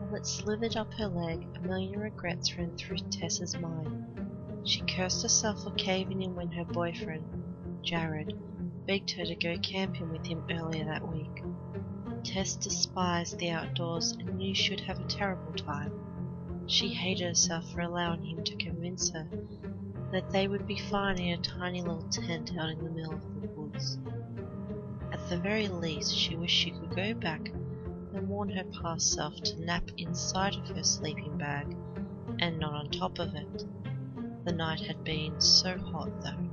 While it slithered up her leg, a million regrets ran through Tess's mind. She cursed herself for caving in when her boyfriend, Jared, begged her to go camping with him earlier that week. Tess despised the outdoors and knew she would have a terrible time. She hated herself for allowing him to convince her that they would be fine in a tiny little tent out in the middle of the woods. At the very least, she wished she could go back and warn her past self to nap inside of her sleeping bag and not on top of it. The night had been so hot though.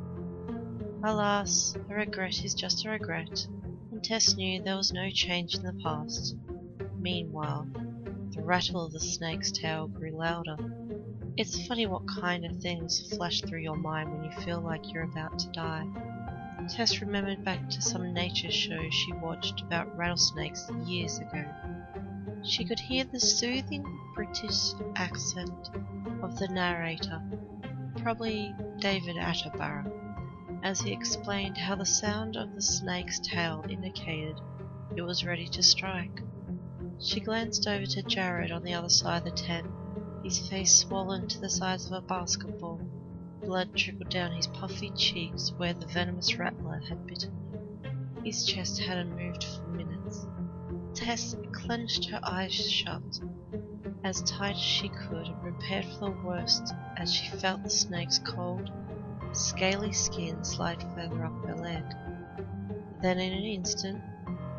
Alas, a regret is just a regret, and Tess knew there was no change in the past. Meanwhile, the rattle of the snake's tail grew louder. It's funny what kind of things flash through your mind when you feel like you're about to die. Tess remembered back to some nature show she watched about rattlesnakes years ago. She could hear the soothing British accent of the narrator, probably David Attenborough, as he explained how the sound of the snake's tail indicated it was ready to strike. She glanced over to Jared on the other side of the tent, his face swollen to the size of a basketball. Blood trickled down his puffy cheeks where the venomous rattler had bitten him. His chest hadn't moved for minutes. Tess clenched her eyes shut, as tight as she could, and prepared for the worst as she felt the snake's cold, scaly skin slide further up her leg. Then in an instant,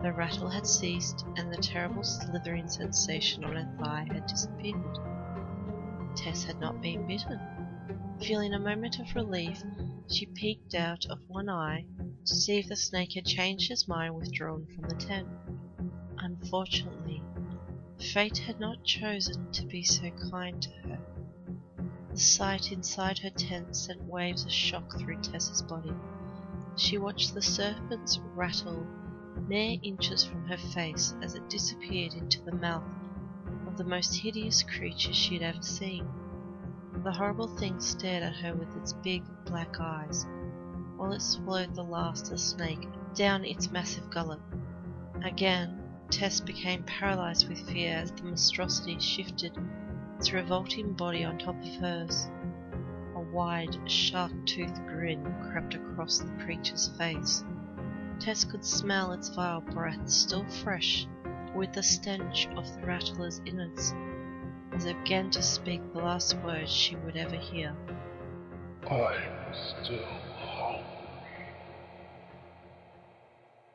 the rattle had ceased and the terrible slithering sensation on her thigh had disappeared. Tess had not been bitten. Feeling a moment of relief, she peeked out of one eye to see if the snake had changed his mind and withdrawn from the tent. Unfortunately, fate had not chosen to be so kind to her. The sight inside her tent sent waves of shock through Tess's body. She watched the serpents rattle mere inches from her face as it disappeared into the mouth of the most hideous creature she had ever seen. The horrible thing stared at her with its big black eyes, while it swallowed the last of the snake down its massive gullet. Again, Tess became paralyzed with fear as the monstrosity shifted its revolting body on top of hers. A wide, shark-toothed grin crept across the creature's face. Tess could smell its vile breath, still fresh with the stench of the rattler's innards, as it began to speak the last words she would ever hear. I'm still